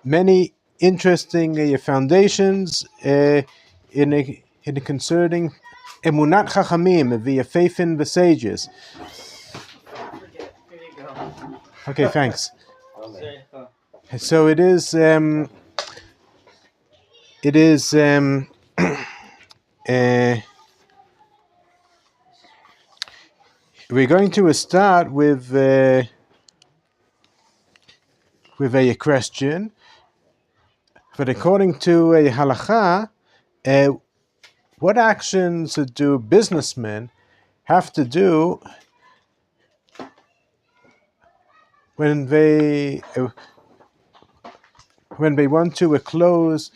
many interesting foundations in concerning emunat chachamim, via faith in the sages. Here you go. Okay, thanks. So it is we're going to start with a question, but according to a halacha, what actions do businessmen have to do when they want to close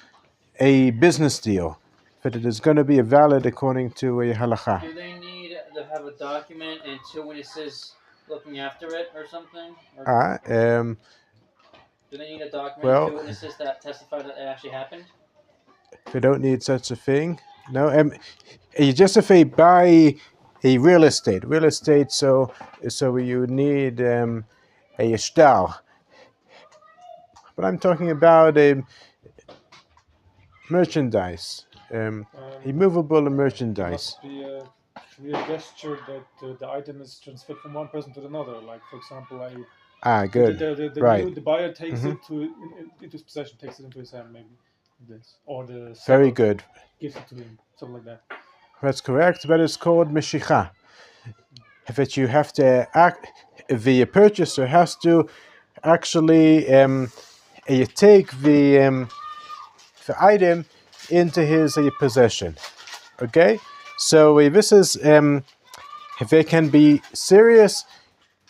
a business deal, that it is going to be valid according to a halacha? Do they need to have a document and two witnesses looking after it or something? Or do they need a document and two witnesses that testify that it actually happened? They don't need such a thing. No, you just if they buy a real estate, so you need a shtar. But I'm talking about a merchandise, immovable merchandise. Must be a gesture that the item is transferred from one person to another. Like, for example, good. The buyer takes it into his possession, takes it into his hand, maybe this, or the seller very good gives it to him, something like that. That's correct, but it's called meshicha. That you have to the purchaser has to actually take the item into his possession. Okay, so this is there can be serious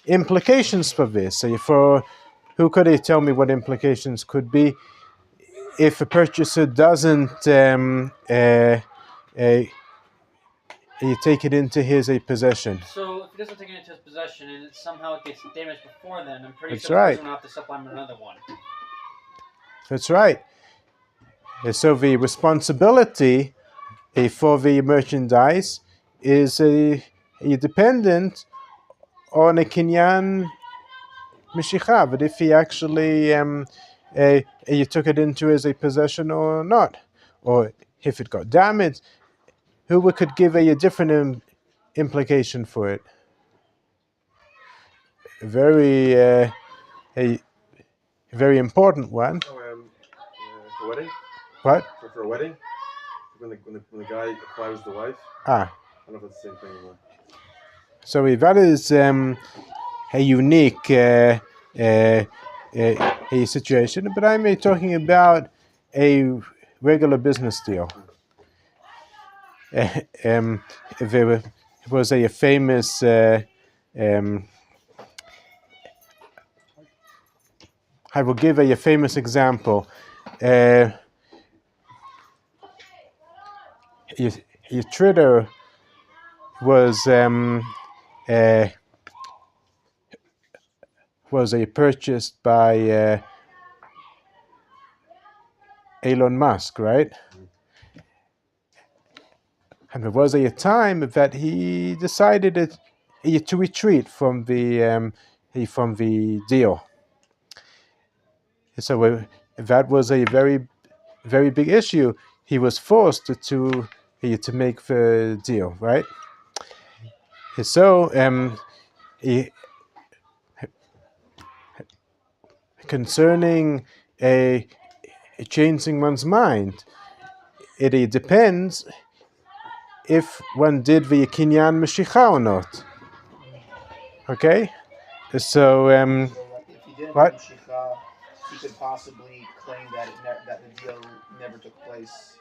implications for this. Who could tell me what implications could be if a purchaser doesn't you take it into his possession? So if he doesn't take it into his possession and somehow it gets damaged before then, I'm pretty That's sure right. he's going to have to supplement another one. That's right. So the responsibility for the merchandise is dependent on a kinyan mishicha, but if he actually you took it into his possession or not, or if it got damaged, who could give a different implication for it? A very important one. For a wedding? What? For a wedding? When the guy acquires the wife? I don't know if it's the same thing anymore. So that is a unique a situation, but I'm talking about a regular business deal. There was a famous I will give a famous example. A trader was purchased by Elon Musk, right? And there was a time that he decided to retreat from the deal. So that was a very, very big issue. He was forced to make the deal, right? So concerning changing one's mind, it depends if one did the kinyan meshicha or not. Okay, so if he didn't what? Meshicha, he could possibly claim that that the deal never took place.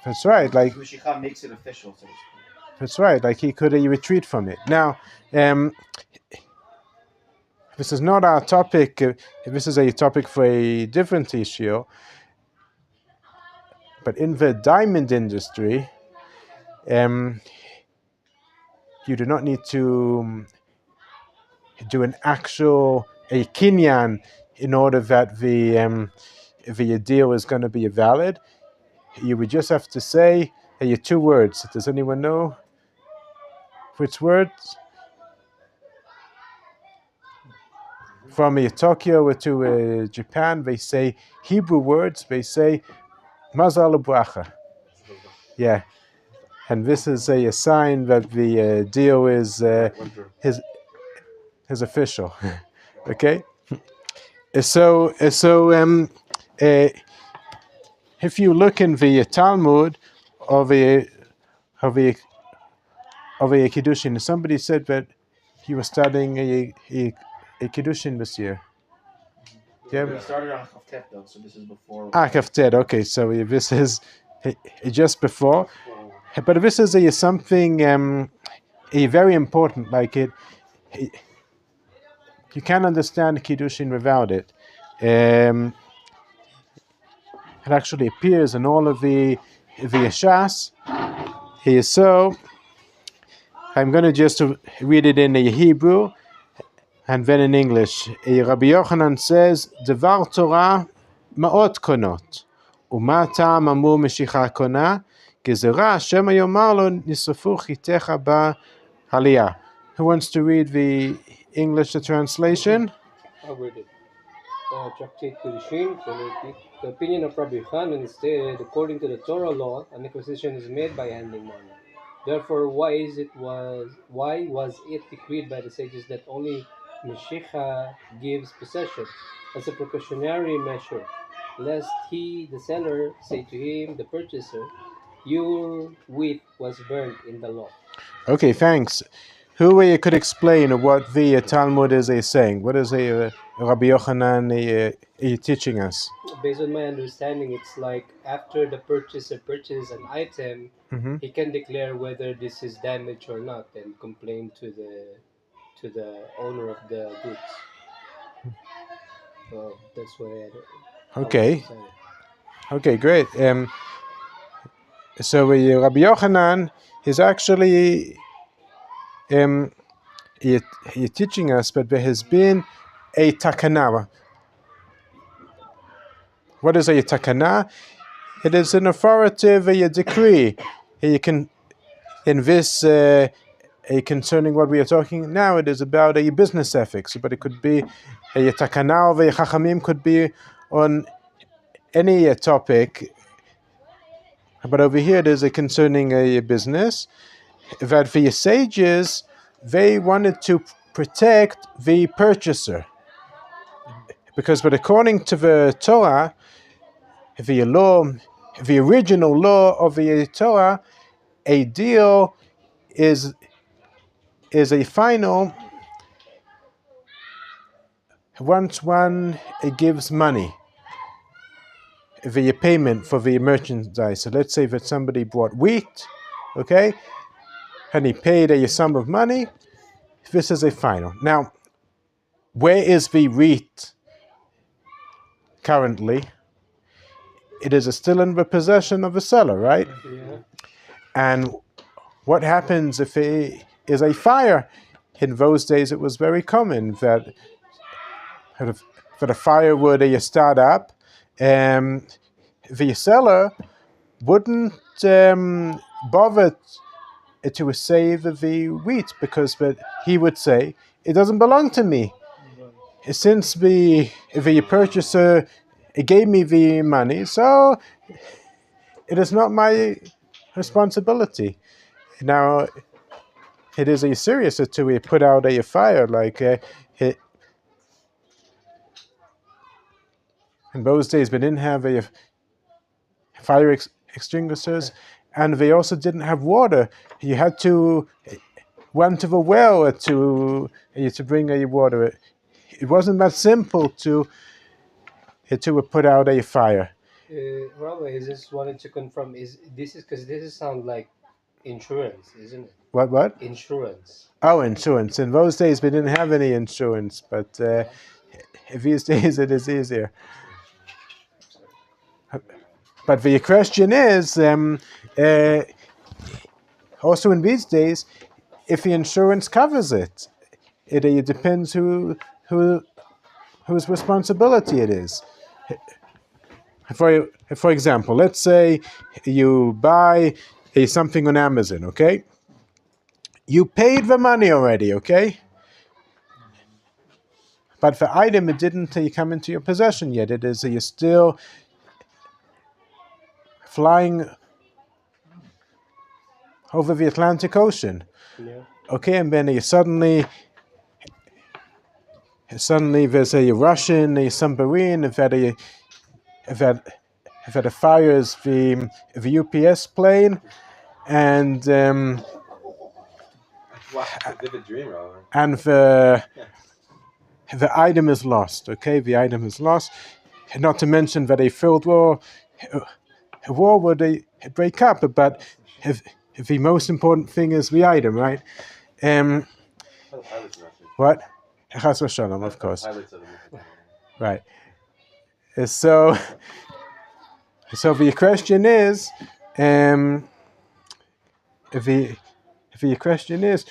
That's right. Like Meshicha makes it official, so to speak. That's right. Like he could retreat from it. Now, this is not our topic. This is a topic for a different issue. But in the diamond industry, you do not need to do an actual kinyan in order that the deal is going to be valid. You would just have to say two words. Does anyone know which words? from Tokyo to Japan, they say Hebrew words. They say Mazal Bracha. Yeah, and this is a sign that the deal is his official. Okay, so if you look in the Talmud of a Kiddushin, somebody said that he was studying a Kiddushin this year. Yeah. We started on Kaftet though, so this is before. Kaftet. Okay, so this is just before, but this is something very important. Like it, you can't understand Kiddushin without it. It actually appears in all of the Shas. So I'm going to just read it in the Hebrew and then in English. Rabbi Yochanan says, Devar Torah ma'ot konot, u'ma ta'am amur meshicha kona, gezerah Hashem hayomar lo nisrafu chitecha ba'aliyah. Who wants to read the English translation? I'll read it. Tractate Kiddushin, the opinion of Rabbi Yochanan is stated, according to the Torah law, an acquisition is made by handing money. Therefore, why was it decreed by the sages that only Meshicha gives possession as a precautionary measure, lest he, the seller, say to him, the purchaser, your wheat was burnt in the law. Okay, thanks. Who could explain what the Talmud is saying? What is Rabbi Yochanan teaching us? Based on my understanding, it's like after the purchaser purchases an item, he can declare whether this is damaged or not and complain to the owner of the goods. So that's why Okay. Okay, great. So Rabbi Yochanan is actually you're teaching us, but there has been a takana. What is a takana? It is an authoritative decree. You can, in this, concerning what we are talking now, it is about a business ethics, but it could be a takana of a chachamim, could be on any topic. But over here, it is concerning a business. That the sages, they wanted to protect the purchaser. But according to the Torah, the law, the original law of the Torah, a deal is a final once one gives money, the payment for the merchandise. So let's say that somebody bought wheat, okay, and he paid a sum of money. This is a final. Now, where is the wheat currently? It is still in the possession of the seller, right? Yeah. And what happens if it is a fire? In those days, it was very common that a fire would start up. The seller wouldn't bother to save the wheat because he would say, it doesn't belong to me. Since the purchaser gave me the money, so it is not my responsibility. Now, it is serious to put out a fire. Like in those days, we didn't have a fire extinguishers, and they also didn't have water. You had to went to the well to bring a water. It wasn't that simple to put out a fire. Rabbi, I just wanted to confirm: because this sound like insurance, isn't it? What? Insurance. Oh, insurance. In those days, we didn't have any insurance, but these days it is easier. But the question is, also in these days, if the insurance covers it, it depends whose responsibility it is. For example, let's say you buy something on Amazon, okay? You paid the money already, okay? but the item, it didn't come into your possession yet. It is, you're still flying over the Atlantic Ocean. Yeah. Okay, and then suddenly there's a Russian submarine that fires the UPS plane, and Wow, it's a vivid dream, Rabbi. and the item is lost. Okay, the item is lost. Not to mention that a failed war would break up, but the most important thing is the item, right? The pilot's message. What? Chas v'shalom, of course. Pilot said it. Right. So the question is, the question is,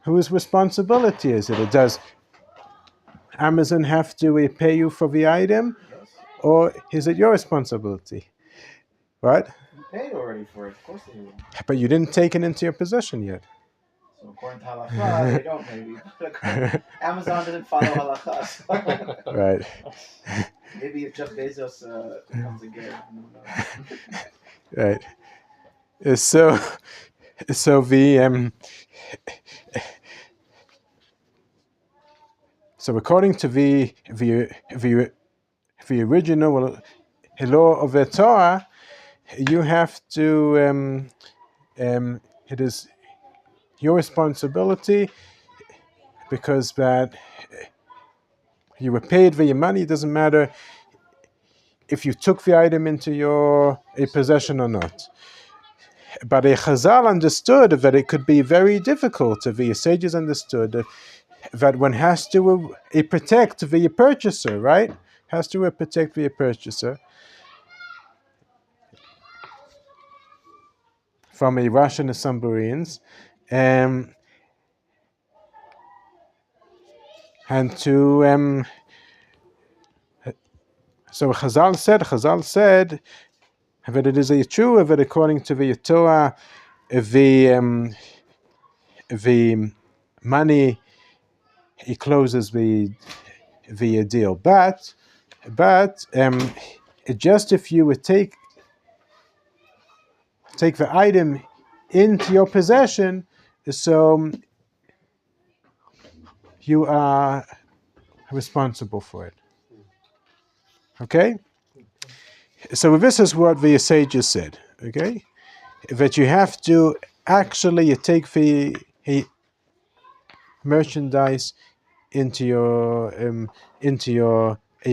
whose responsibility is it? Does Amazon have to pay you for the item, or is it your responsibility? Right? You paid already for it. Of course they will. But you didn't take it into your possession yet. So according to halacha, they don't maybe. Amazon didn't follow halacha. So Right. maybe if Jeff Bezos comes again. Right. So the so according to the original law of the Torah, you have to it is your responsibility, because that you were paid for your money. It doesn't matter if you took the item into your possession or not. But a Chazal understood that it could be very difficult. The sages understood that one has to protect the purchaser, right? Has to protect the purchaser from a Russian submarines, and to so Chazal said that it is a true that according to the Torah, the money, he closes the deal, but just if you would take the item into your possession, so you are responsible for it. Okay? So this is what the sages said, okay? That you have to actually take the merchandise into your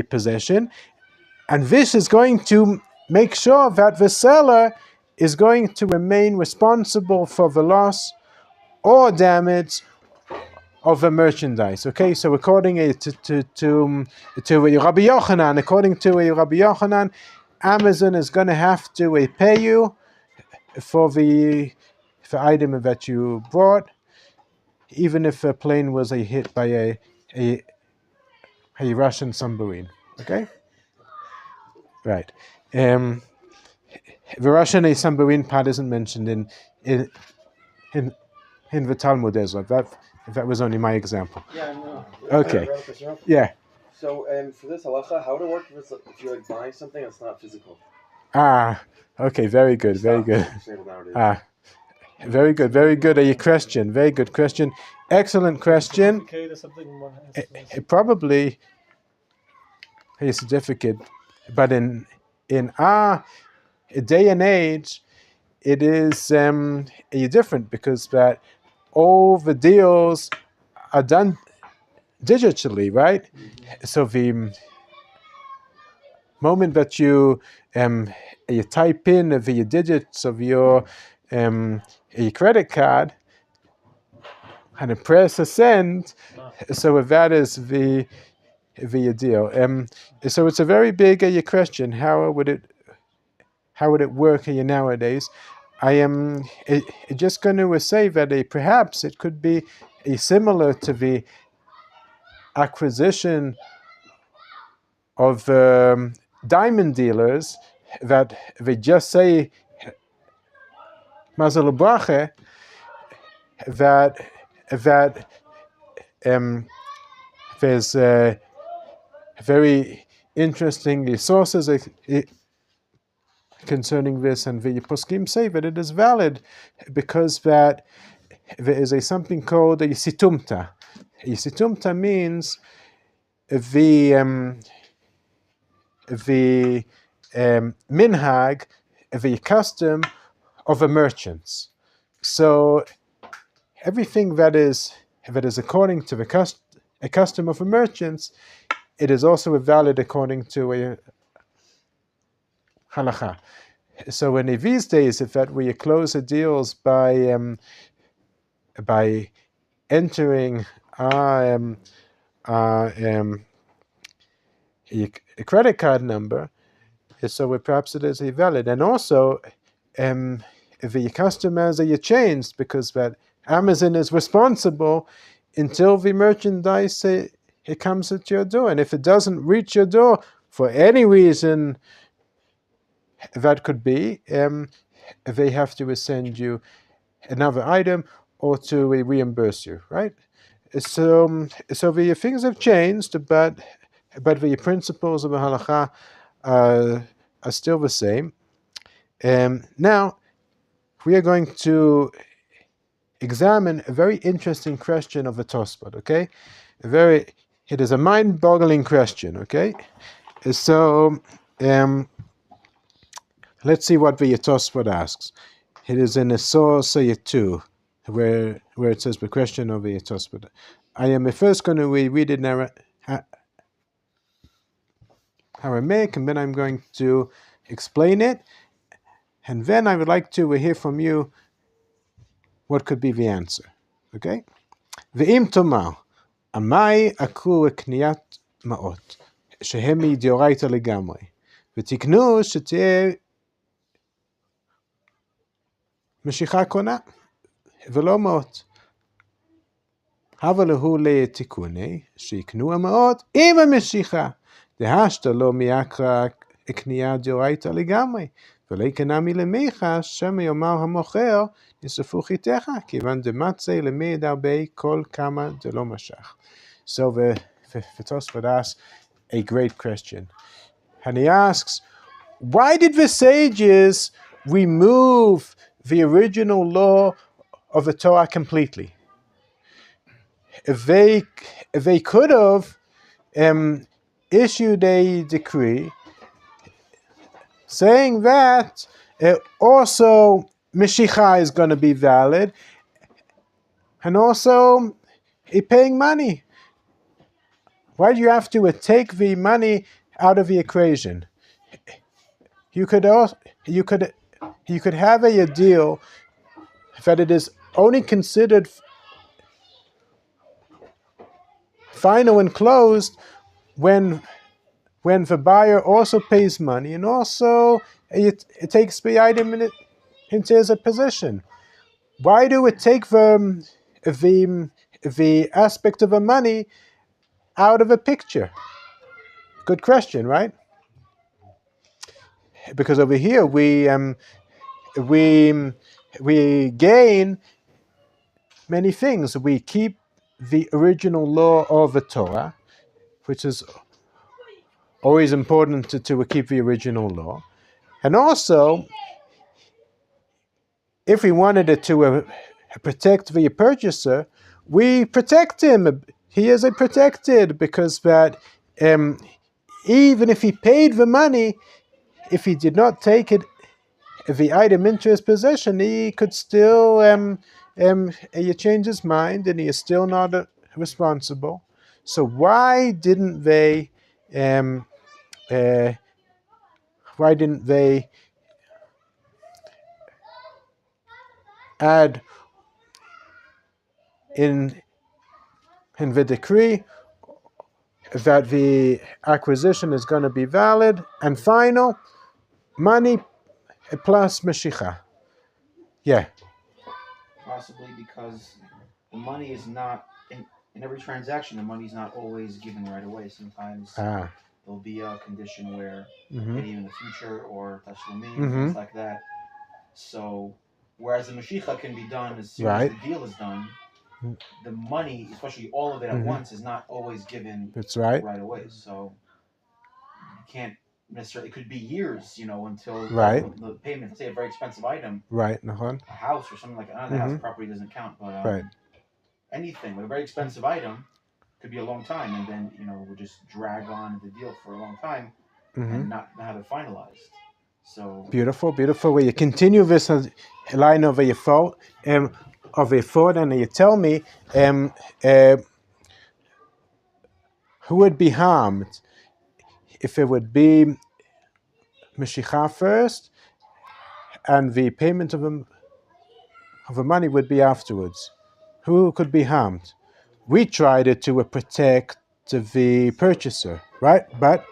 possession, and this is going to make sure that the seller is going to remain responsible for the loss or damage of the merchandise. Okay, so according to Rabbi Yochanan, Amazon is going to have to pay you for the item that you brought, even if a plane was hit by a Russian submarine. Okay, right. The Russian submarine part isn't mentioned in the Talmud Ezra. That was only my example. Yeah, no. Okay. Yeah. So, for this halacha, how would it work if you're like buying something that's not physical? Okay. Very good. Very good. Very good. Very good. A question. Very good question. Excellent question. Probably a certificate, but in our day and age, it is different, because that all the deals are done digitally, right? So the moment that you type in the digits of your credit card and press a send, so that is the deal. So it's a very big question. How would it work nowadays? I am just going to say that perhaps it could be similar to the acquisition of diamond dealers, that they just say Mazel Brache, that there's very interesting sources concerning this, and the poskim say that it is valid because that there is something called a yisitumta. Yisitumta means the minhag, the custom of the merchants. So everything that is according to a custom of the merchants, it is also valid according to a halacha. So in these days, if that we close the deals by entering a credit card number, so perhaps it is valid. And also, the customers are changed because that Amazon is responsible until the merchandise it comes at your door. And if it doesn't reach your door for any reason, that could be, they have to send you another item or to reimburse you, right? So the things have changed, but the principles of the halacha are still the same. Now, we are going to examine a very interesting question of the Tosafot, okay? It is a mind-boggling question, okay? So, let's see what the Tosafot asks. It is in a source 2, where it says the question of the Tosafot. I am first going to read it in Aramaic, and then I'm going to explain it, and then I would like to hear from you what could be the answer. Okay? ואם תאמר, עמי עקרו קניית מעות, שהם מדאורייתא לגמרי, ותקנו שתהיה משיכה קונה, ולא מעות. הבה להו לתיקוני, שיקנו המעות עם המשיכה, דהשתא לא מעקרא קנייה דאורייתא לגמרי, ולא יקנה מלמיכה, שמא יאמר המוכר, יספו חיתך, כיוון דמצי למד הרבה כל כמה דלא משך. So the Tosafot asks a great question. And he asks, why did the sages remove the original law of the Torah completely? If they could have issued a decree saying that also Meshicha is going to be valid, and also paying money. Why do you have to take the money out of the equation? You could have a deal that it is only considered final and closed when the buyer also pays money and also it takes the item into his possession. Why do it take the aspect of the money out of the picture? Good question, right? Because over here we gain many things. We keep the original law of the Torah, which is always important to keep the original law. And also, if we wanted it to protect the purchaser, we protect him. He is protected because that even if he paid the money, if he did not take it, the item into his possession, he could still change his mind, and he is still not responsible. So why didn't they add in the decree that the acquisition is going to be valid and final, money plus Meshicha? Yeah. Possibly because the money is not, in every transaction, the money is not always given right away. Sometimes there'll be a condition where maybe in the future or tashlumim, things like that. So, whereas the Meshicha can be done as soon as the deal is done, the money, especially all of it at once, is not always given That's right. right away. So you can't necessarily. It could be years, until the payment. Let's say a very expensive item, right? A house or something like that. The house property doesn't count, but anything with a very expensive item could be a long time, and then we'll just drag on the deal for a long time and not have it finalized. So beautiful. Where you continue this line of your thought, and you tell me, who would be harmed if it would be Meshicha first, and the payment of the money would be afterwards? Who could be harmed? We tried it to protect the purchaser, right? But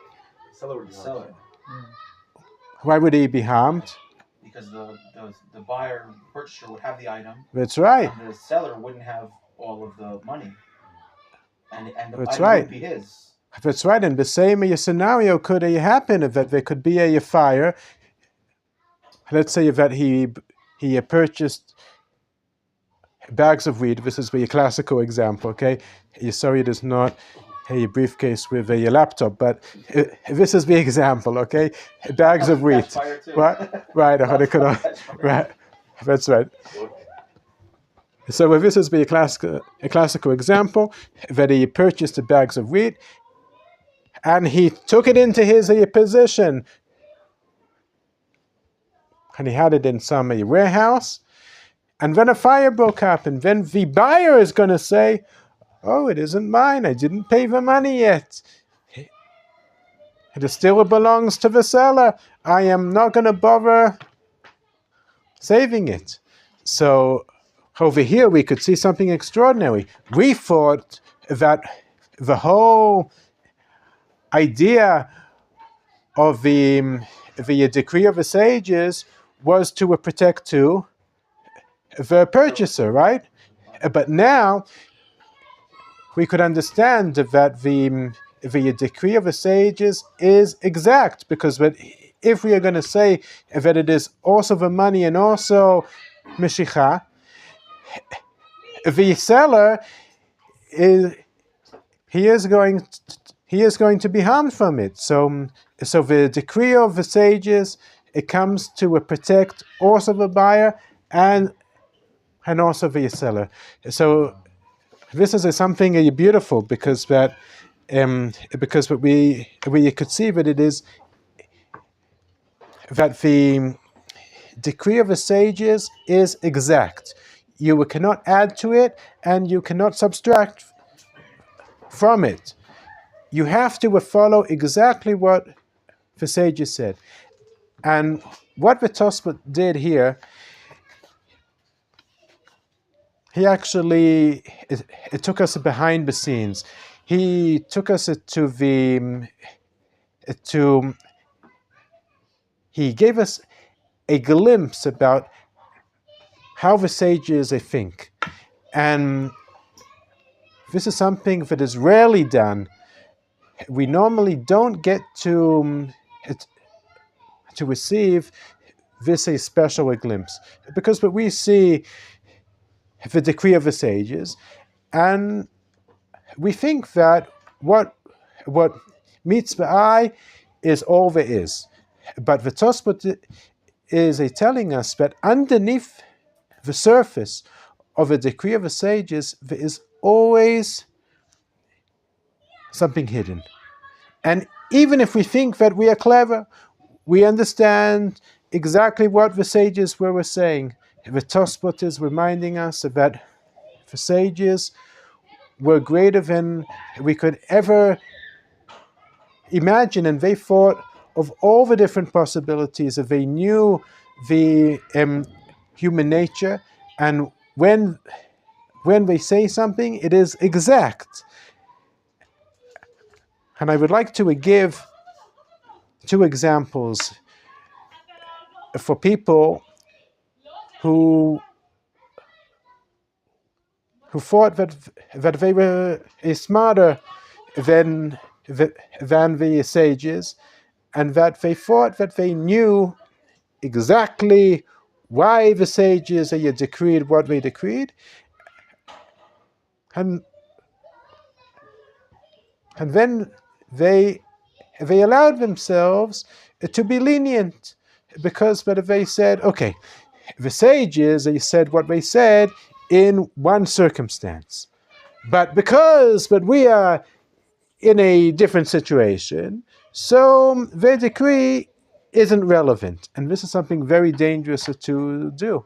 seller. Why would he be harmed? Because the buyer, purchaser would have the item. That's right. And the seller wouldn't have all of the money. And the That's item right. would be his. That's right. And the same scenario could happen that there could be a fire. Let's say that he purchased bags of weed. This is the classical example, okay? Sorry, it is not a briefcase with a laptop, but this is the example, okay? Bags of wheat. What? Right. Right. That's right. So this is the classical example that he purchased the bags of wheat, and he took it into his possession, and he had it in some warehouse, and then a fire broke up, and then the buyer is going to say, "Oh, it isn't mine. I didn't pay the money yet. It still belongs to the seller. I am not going to bother saving it." So over here we could see something extraordinary. We thought that the whole idea of the decree of the sages was to protect the purchaser, right? But now we could understand that the decree of the sages is exact, because if we are going to say that it is also the money and also Meshicha, the seller is going to be harmed from it. So the decree of the sages, it comes to protect also the buyer and also the seller. So this is something beautiful, because we could see that it is that the decree of the sages is exact. You cannot add to it, and you cannot subtract from it. You have to follow exactly what the sages said. And what the Tosafot did here, he actually it took us behind the scenes. He took us he gave us a glimpse about how the sages think. And this is something that is rarely done. We normally don't get to receive this a special glimpse, because what we see the decree of the sages, and we think that what meets the eye is all there is. But the Tosafot is telling us that underneath the surface of a decree of the sages, there is always something hidden. And even if we think that we are clever, we understand exactly what the sages were saying. The Tosafot is reminding us that the sages were greater than we could ever imagine, and they thought of all the different possibilities. They knew the human nature, and when they say something, it is exact. And I would like to give 2 examples for people who thought that they were smarter than the sages, and that they thought that they knew exactly why the sages decreed what they decreed, and then they allowed themselves to be lenient, because but they said, okay, the sages, they said what they said in one circumstance, but we are in a different situation, so their decree isn't relevant, and this is something very dangerous to do.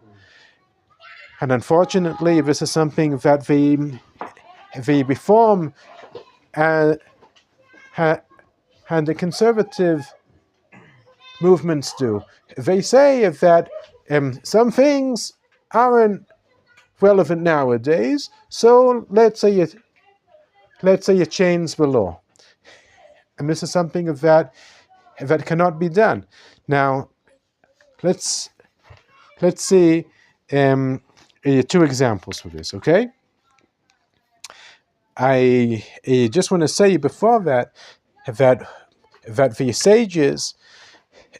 And unfortunately, this is something that the Reform and the conservative movements do. They say that some things aren't relevant nowadays, so let's say you change the law, and this is something that cannot be done. Now, let's see two examples for this. Okay, I just want to say before that the sages,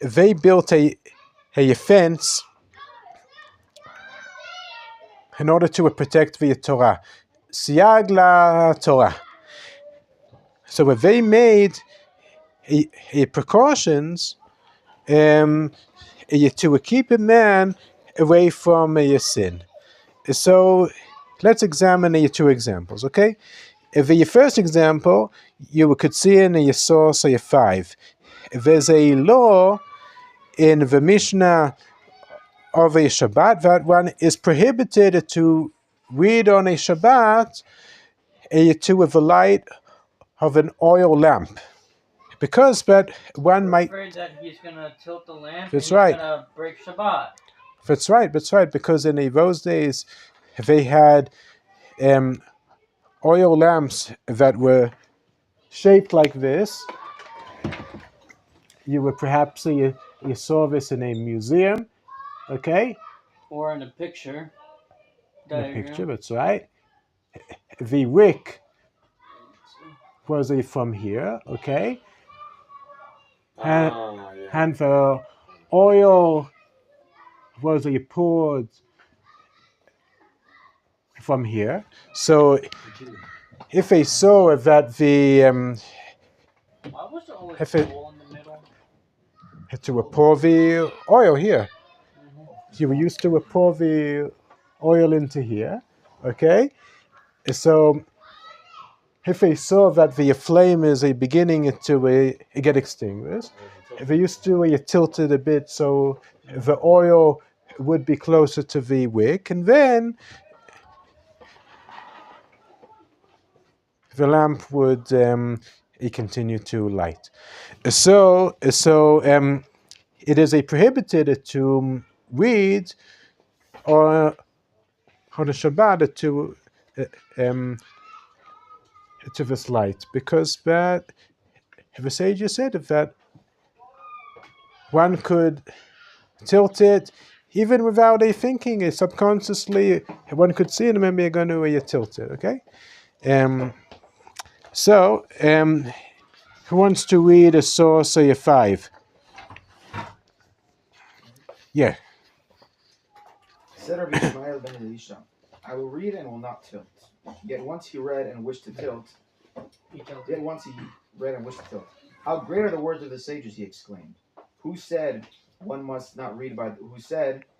they built a fence in order to protect the Torah, siag la Torah. So they made precautions to keep a man away from a sin. So let's examine two examples, okay? The first example, you could see in source 5. There's a law in the Mishnah of a Shabbat that one is prohibited to read on a Shabbat to the light of an oil lamp, because but one might. Afraid that he's gonna tilt the lamp. That's and right. He's gonna break Shabbat. That's right. Because in those days, they had oil lamps that were shaped like this. You would perhaps you saw this in a museum, okay? Or in a picture. In a picture, that's right. The wick was from here, okay? And the oil was poured from here. So if they saw that the why was there always a hole in the middle? To pour the oil here. You were used to pour the oil into here, okay? So if they saw that the flame is beginning to get extinguished, they used to tilt it a bit so the oil would be closer to the wick, and then the lamp would continue to light. So it is prohibited to read or on a Shabbat to this light, because that the sages said that one could tilt it even without thinking, subconsciously one could see it, and maybe you're going to tilt it, okay? So who wants to read a source 5? Yeah. Said Rabbi Machon Meir, I will read and will not tilt. Yet once he read and wished to tilt. How great are the words of the sages, he exclaimed. Who said one must not read by the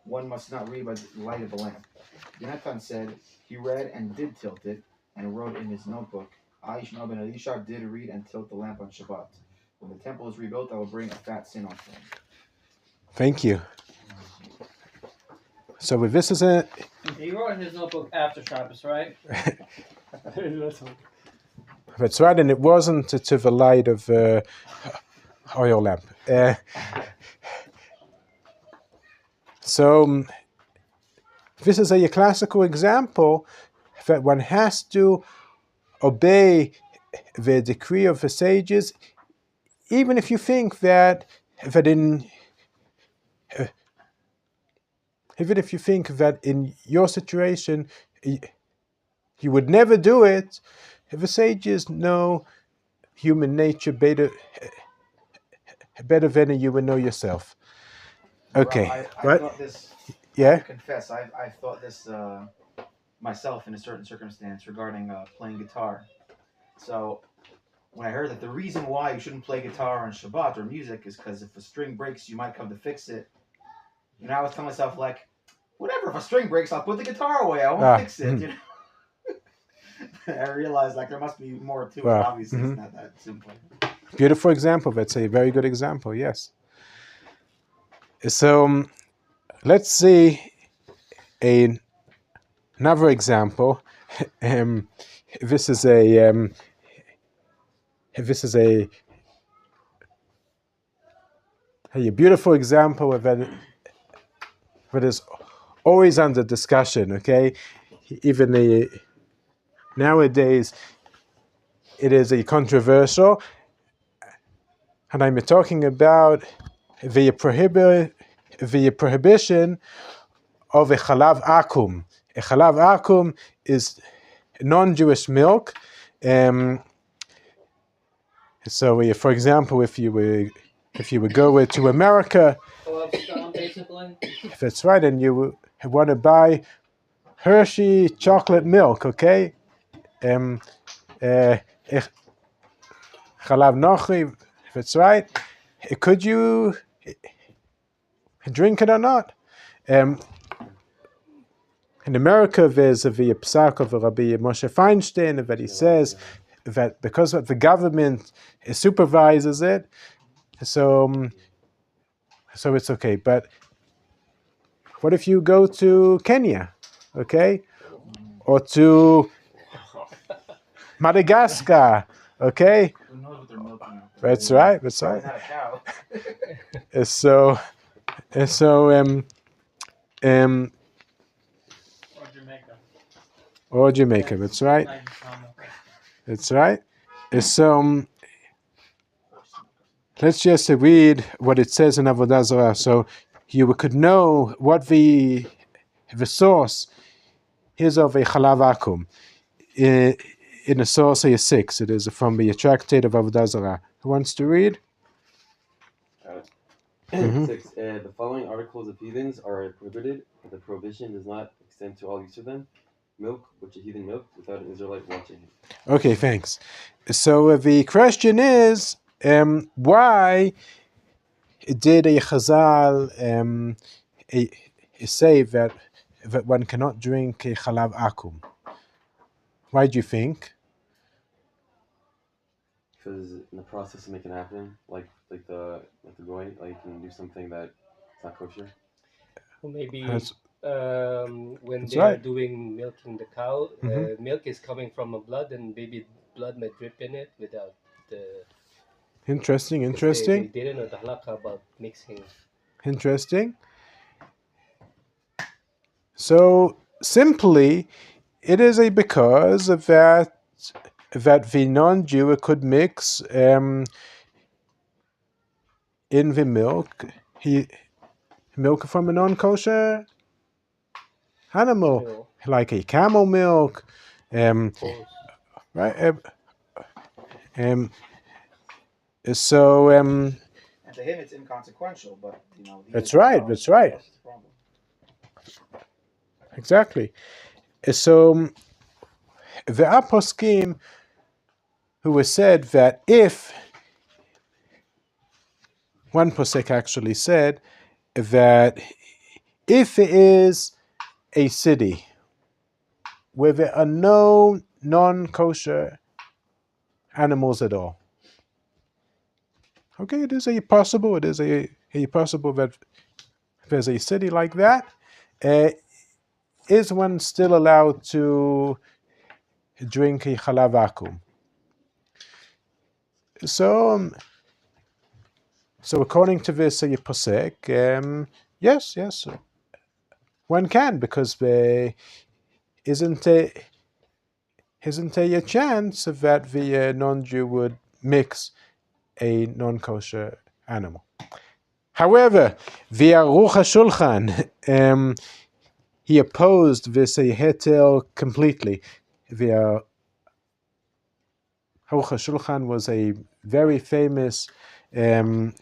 light of the lamp? Natan said he read and did tilt it, and wrote in his notebook, I, Ishmael ben Elisha, did read and tilt the lamp on Shabbat. When the temple is rebuilt, I will bring a fat sin offering. Thank you. So if this is it. He wrote in his notebook after Shabbos, right? That's right, and it wasn't to the light of oil lamp. So this is a classical example that one has to obey the decree of the sages, even if you think that in your situation you would never do it. The sages know human nature better than you would know yourself. Okay, I thought this. Yeah. I confess, I thought this myself in a certain circumstance regarding playing guitar. So when I heard that the reason why you shouldn't play guitar on Shabbat or music is because if a string breaks, you might come to fix it. You know, I was telling myself, like, whatever, if a string breaks, I'll put the guitar away. I won't fix it, you know? I realized, like, there must be more to it. Obviously, it's not that simple. Beautiful example. That's a very good example, yes. So let's see another example. This is a beautiful example of that is always under discussion. Okay, even nowadays it is a controversial, and I'm talking about the prohibition of a chalav akum. A chalav akum is non-Jewish milk. So, for example, if you would go to America, basically. That's right, and you want to buy Hershey chocolate milk, okay? Chalav nochi, that's right. Could you drink it or not? In America, there's a psak of Rabbi Moshe Feinstein that he says that because the government supervises it, so it's okay. But what if you go to Kenya, okay, or to Madagascar, okay? Who knows what they're milking? That's right. That's Probably right. not a cow. Or Jamaica. That's right. That's right. So let's just read what it says in Avodah Zarah, so you could know what the source is of a chalav akum. In the source 6, it is from the tractate of Avodah Zarah. Who wants to read? 6. The following articles of heathens are prohibited, but the prohibition does not extend to all use of them. Milk, which a heathen milk, without an Israelite watching it. Okay, thanks. So the question is, why did a Chazal say that one cannot drink a chalav akum? Why do you think? Because in the process of making it happen, like the goy, like you can do something that's not kosher. Or maybe when That's they right. are doing milking the cow, milk is coming from a blood, and baby blood might drip in it without the. Interesting. They didn't know the halakha about mixing. Interesting. So simply, it is because of that the non-Jew could mix in the milk milk from a non-kosher animal, like a camel milk, right? So And to him, it's inconsequential, but you know. That's right. That's right. Exactly. So the aposkim who was said that if one posek actually said that if it is a city where there are no non-kosher animals at all, okay, it is a possible that there's a city like that. Is one still allowed to drink a chalav akum? So according to this posek, yes, one can, because there isn't a chance that the non-Jew would mix a non-kosher animal. However, the Aruch HaShulchan, he opposed this heter completely. The Aruch HaShulchan was a very famous halachic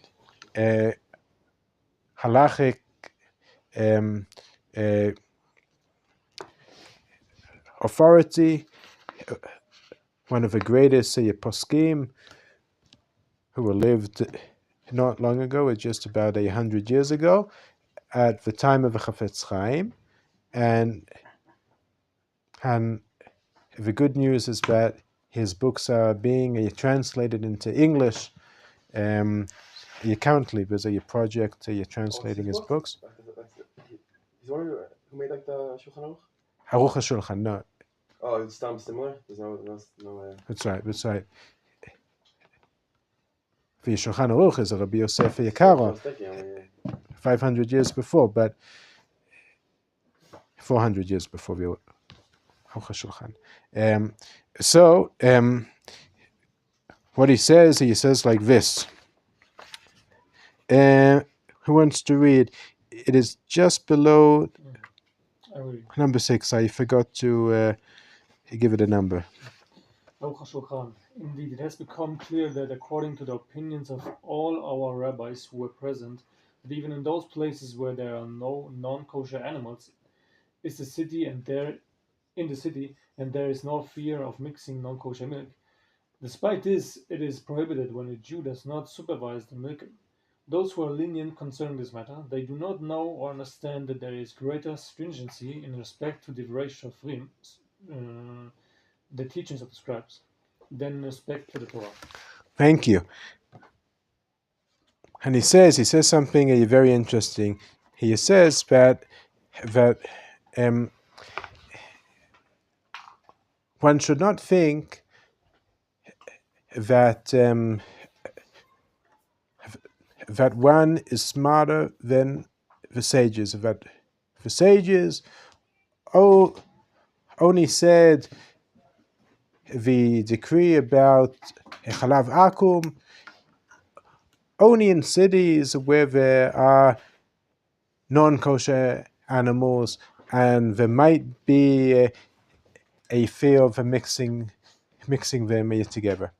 authority, one of the greatest poskim who lived not long ago, just about 100 years ago, at the time of the Chafetz Chaim, and the good news is that his books are being translated into English. You currently there's a project you're translating his books. He's one who made like the Shulchan Aruch? Aruch HaShulchan, no. Oh, it's similar? There's no That's right. The Shulchan Aruch is a Rabbi Yosef Yakara, 500 years before, but 400 years before the Aruch HaShulchan. What he says like this. Who wants to read? It is just below number 6. I forgot to give it a number. Indeed, it has become clear that according to the opinions of all our rabbis who were present, that even in those places where there are no non-kosher animals, in the city, and there is no fear of mixing non-kosher milk. Despite this, it is prohibited when a Jew does not supervise the milking. Those who are lenient concerning this matter, they do not know or understand that there is greater stringency in respect to divrei shofrim, the teachings of the scribes, than in respect to the Torah. Thank you. And he says something very interesting. He says that one should not think that that one is smarter than the sages. That the sages only said the decree about Chalav Akum only in cities where there are non-kosher animals and there might be a fear of mixing them together.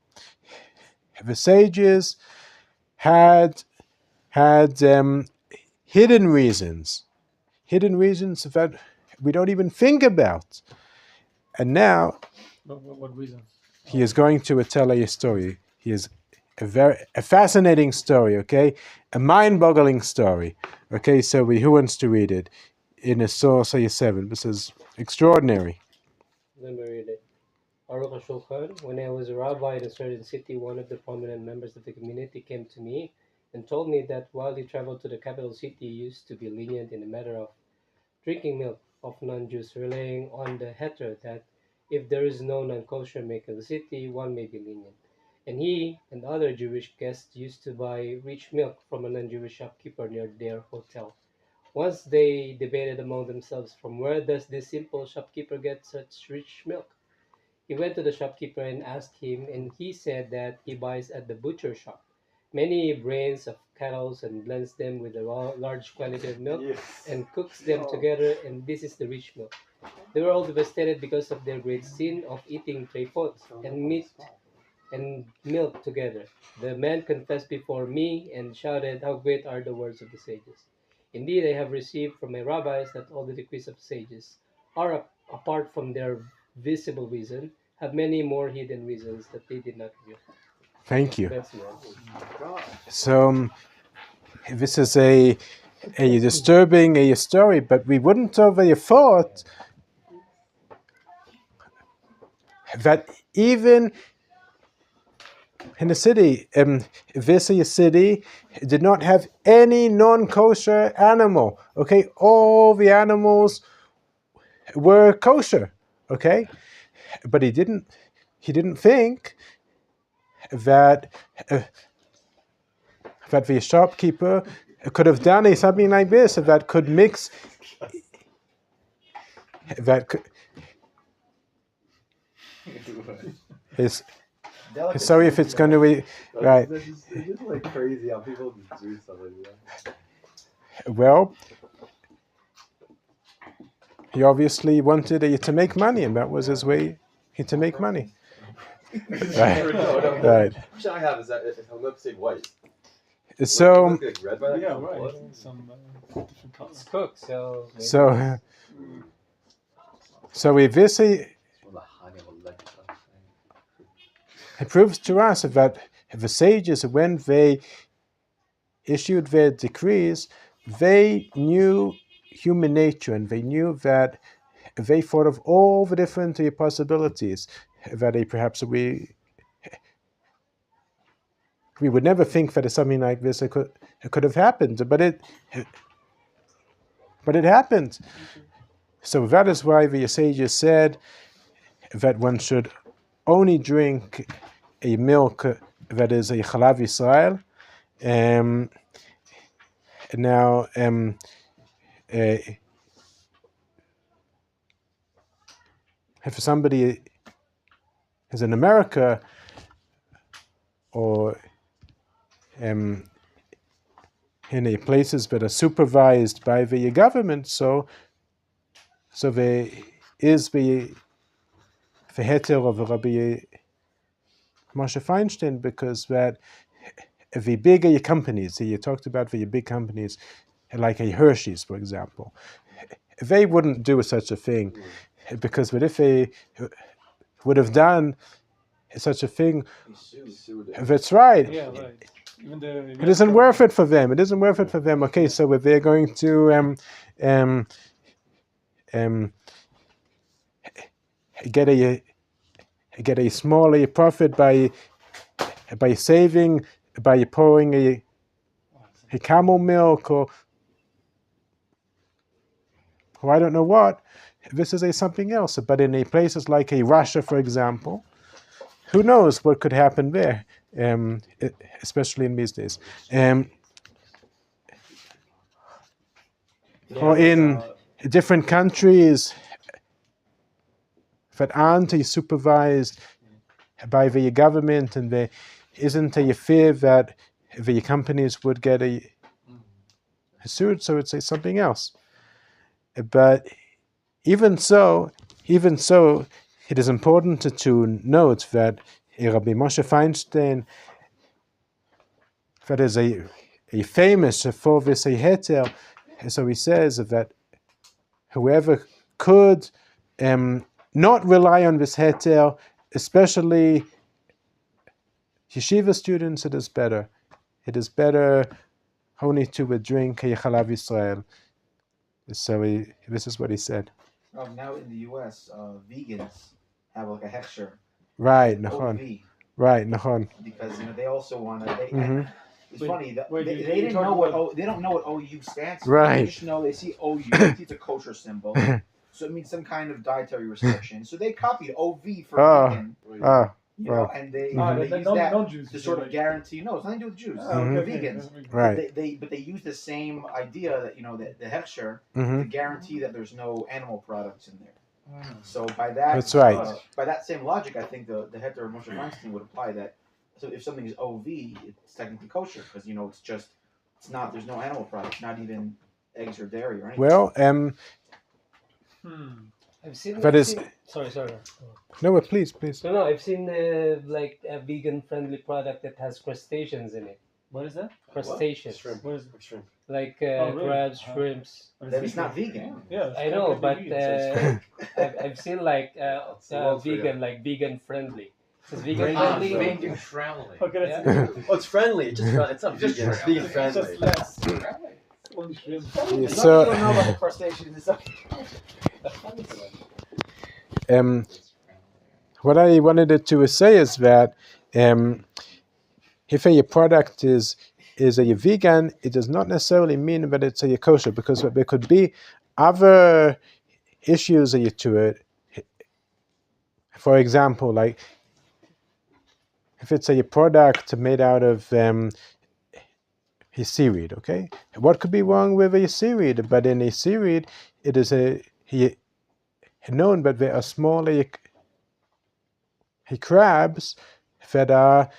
The sages had hidden reasons that we don't even think about. And now, what reasons? He is going to tell a story. He is a fascinating story, okay? A mind-boggling story. Okay, so who wants to read it? In a source 7. This is extraordinary. Let me read it. Aruch HaShulchan, when I was a rabbi in a certain city, one of the prominent members of the community came to me and told me that while he traveled to the capital city, he used to be lenient in the matter of drinking milk of non-Jews, relying on the heter that if there is no non-kosher milk in the city, one may be lenient. And he and other Jewish guests used to buy rich milk from a non-Jewish shopkeeper near their hotel. Once they debated among themselves, from where does this simple shopkeeper get such rich milk? He went to the shopkeeper and asked him, and he said that he buys at the butcher shop many brains of cattle and blends them with a large quantity of milk and cooks them together, and this is the rich milk. They were all devastated because of their great sin of eating trefot and meat and milk together. The man confessed before me and shouted, "How great are the words of the sages! Indeed, I have received from my rabbis that all the decrees of sages are, apart from their visible reason, have many more hidden reasons that they did not reveal." Thank you. So this is a disturbing story, but we wouldn't have thought that even in the city, this city did not have any non-kosher animal. Okay, all the animals were kosher. Okay, but he didn't think that the shopkeeper could have done something like this, that could mix, that could, sorry if it's going to be right. It's just like crazy how people do stuff like that. Well, he obviously wanted to make money, and that was his way to make money. Right. Right. The question I have is that if I'm going to say white. So Yeah, right. Some different colors. It's cooked, so with this it proves to us that the sages, when they issued their decrees, they knew human nature, and they knew that they thought of all the different possibilities that we would never think that something like this could have happened, but it happened. So that is why the sages said that one should only drink a milk that is a Chalav Yisrael. Now, if somebody is in America or in the places that are supervised by the government, so there is the heter of Rabbi Moshe Feinstein, because that the bigger companies, you talked about the big companies, like a Hershey's, for example, they wouldn't do such a thing, because if they would have done such a thing, that's right. Yeah, right. It isn't worth it for them. It isn't worth it for them. Okay, so if they're going to get a smaller profit by saving, by pouring a camel milk or I don't know what, this is something else. But in places like Russia, for example, who knows what could happen there, especially in these days. Or in different countries that aren't supervised by the government, and there isn't a fear that the companies would get sued, so it's something else. But even so, it is important to note that Rabbi Moshe Feinstein, that is a famous for this heter, so he says that whoever could not rely on this heter, especially yeshiva students, it is better. It is better only to drink Chalav Yisrael. So this is what he said. Now in the U.S., vegans have like a hechsher. Right, Natan. Right, Natan. Because they also want to. It's funny that they didn't know what they don't know what OU stands for. Right. They just know they see OU. They see it's a kosher symbol, so it means some kind of dietary restriction. So they copied OV for vegan. And they use that to sort of guarantee. No, it's nothing to do with Jews. Vegans. Right. But they use the same idea that the hechsher to guarantee that there's no animal products in there. So by that, that's right. By that same logic, I think the heter of Moshe Feinstein would apply that. So if something is OV, it's technically kosher because it's not. There's no animal products, not even eggs or dairy or anything. Well, I've seen. Sorry. No, please. No. I've seen like a vegan-friendly product that has crustaceans in it. What is that? Crustaceans. Shrimp. What is shrimp? Like really? crabs, shrimps. Then it's not vegan. Yeah, I know, but I've seen like vegan, like vegan-friendly. It's vegan friendly. Vegan friendly. Okay, Yeah. Oh, it's friendly. It's not vegan. It's vegan friendly. Only shrimp. So, you don't know about the crustaceans. what I wanted to say is that if a product is a vegan, it does not necessarily mean that it's a kosher, because there could be other issues to it. For example, like if it's a product made out of a seaweed, okay? What could be wrong with a seaweed? But in a seaweed, it is known that there are small crabs that are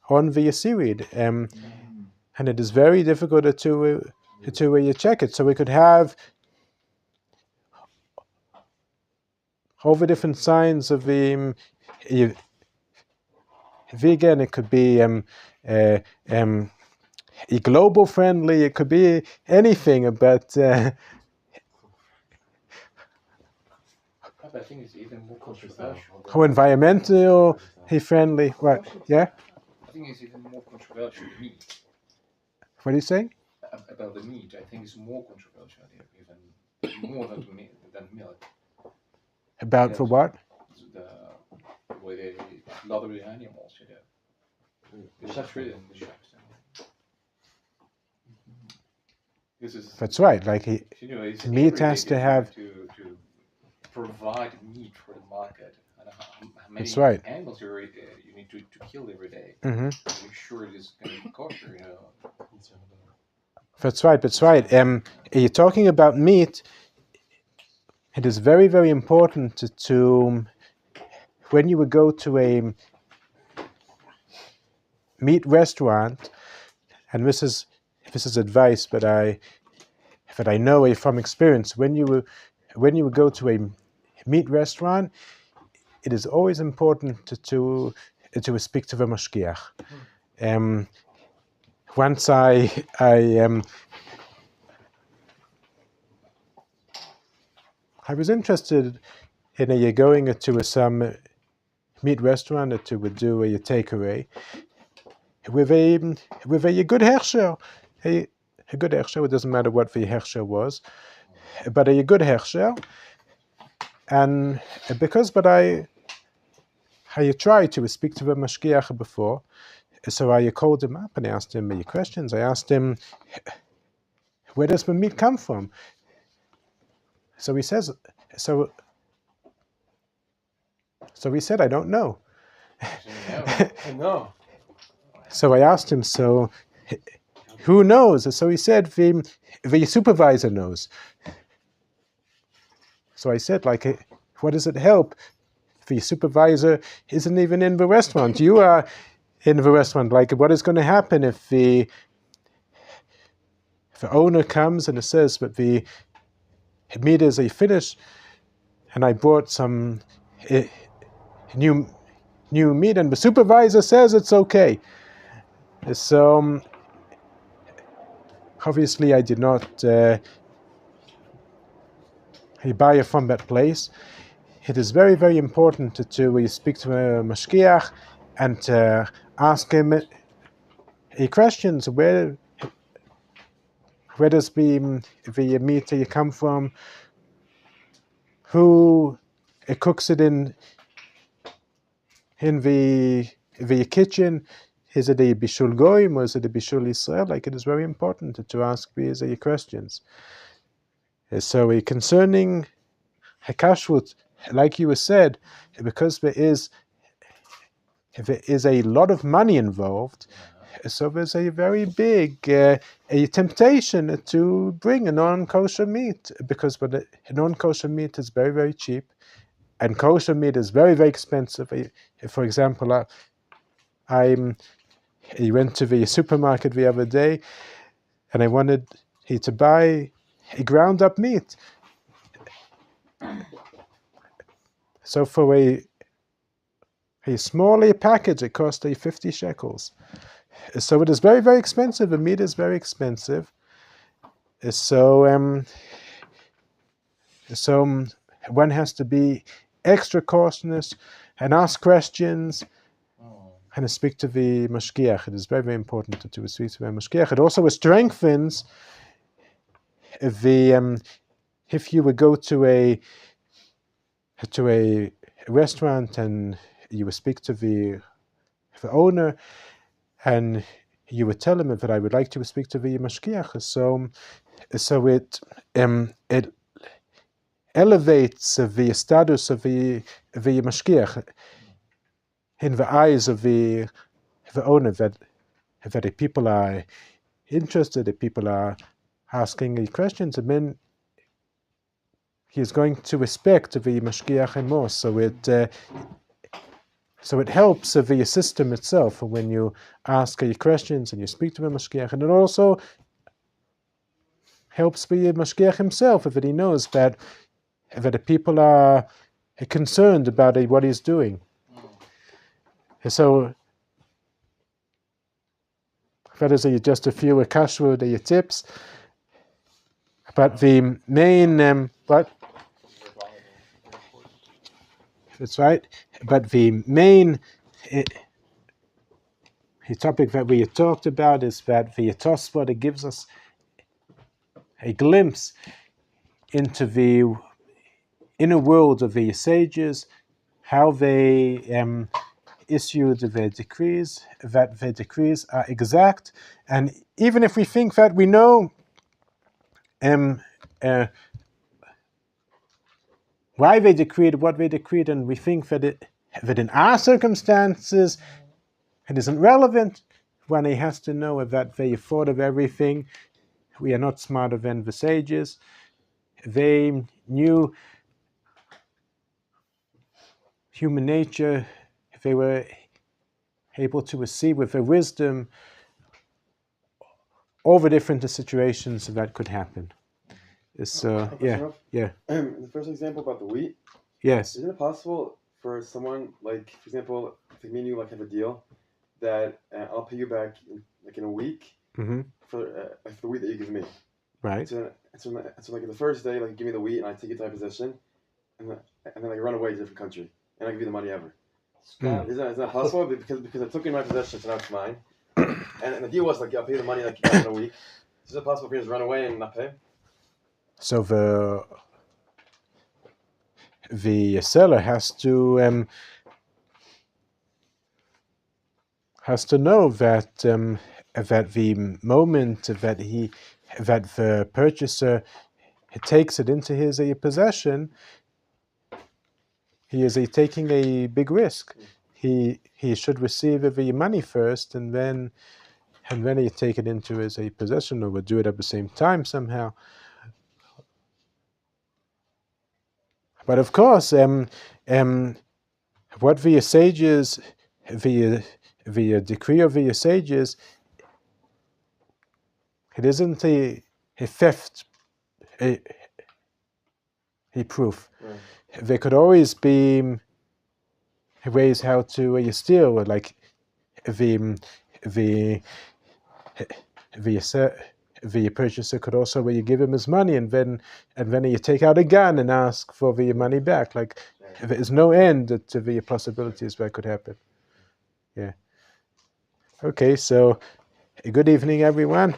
on the seaweed, and it is very difficult to check it. So we could have all the different signs of the vegan. It could be global friendly. It could be anything, but I think it's even more controversial. How environmental, friendly. What? Yeah? I think it's even more controversial than meat. What are you saying? About the meat, I think it's more controversial, even more than milk. About for what? The way they slaughter the animals, It's not treated in the shops. That's right. Like meat has to have. To provide meat for the market. And how many That's right. animals you need to kill every day. Mm-hmm. To make sure it is going to be kosher. That's right. That's right. You're talking about meat. It is very, very important to when you would go to a meat restaurant, and this is advice, but I know from experience. When you would go to a meat restaurant, it is always important to speak to the mashgiach. Once I was interested in going to some meat restaurant to do a takeaway with a good hersher. A good hersher. It doesn't matter what the hersher was, but a good hersher. And but I tried to speak to the mashgiach before, so I called him up and I asked him many questions. I asked him, where does the meat come from? So he says, so he said, I don't know. No. So I asked him, so who knows? So he said, the supervisor knows. So I said, what does it help? The supervisor isn't even in the restaurant. You are in the restaurant. What is going to happen if the owner comes and it says that the meat is finished, and I brought some new meat, and the supervisor says it's okay. So obviously I did not buy it from that place. It is very, very important to speak to a mashgiach and to ask him questions. Where does the meat come from? Who cooks it in the kitchen? Is it a bishul goyim or is it a bishul Israel? It is very important to ask these questions. So concerning kashrut, like you said, because there is a lot of money involved, so there's a very big a temptation to bring a non-kosher meat, because a non-kosher meat is very, very cheap, and kosher meat is very, very expensive. For example, I went to the supermarket the other day, and I wanted to buy a ground up meat. So for a smaller package, it cost 50 shekels. So it is very, very expensive. The meat is very expensive. So one has to be extra cautious and ask questions and speak to the mashgiach. It is very, very important to speak to the mashgiach. It also strengthens if you would go to a restaurant and you would speak to the owner and you would tell him that I would like to speak to the mashgiach. So it elevates the status of the mashgiach in the eyes of the owner, that the people are interested, the people are asking questions, and then he is going to respect the mashgiach more. So it helps the system itself when you ask questions and you speak to the mashgiach, and it also helps the mashgiach himself if he knows that the people are concerned about what he's doing. So that is just a few kashrut tips. But the main That's right. But the main the topic that we talked about is that the Tosafot gives us a glimpse into the inner world of the sages, how they issued their decrees, that their decrees are exact, and even if we think that we know why they decreed what they decreed, and we think that in our circumstances it isn't relevant, one has to know that they thought of everything. We are not smarter than the sages. They knew human nature. They were able to see with their wisdom all the different situations that could happen. So, yeah. The first example about the wheat. Yes. Isn't it possible for someone, like, for example, if me and you have a deal that I'll pay you back in a week for the wheat that you give me? Right. So like the first day, like, give me the wheat and I take it to my possession, and then I run away to a different country and I give you the money ever. Is that possible? Because I took it in my possession, so now it's mine. And the deal was like, I'll pay you the money like in a week. Is it possible for you to just run away and not pay? So the seller has to know that that the moment that the purchaser takes it into his possession, he is taking a big risk. He should receive the money first, and then he take it into his possession, or would do it at the same time somehow. But of course, what the sages, the decree of the sages, it isn't a theft, a proof. Right. There could always be ways how to steal, like the purchaser could also give him his money, and then you take out a gun and ask for the money back. Like, there is no end to the possibilities that could happen. Yeah. Okay, so good evening, everyone.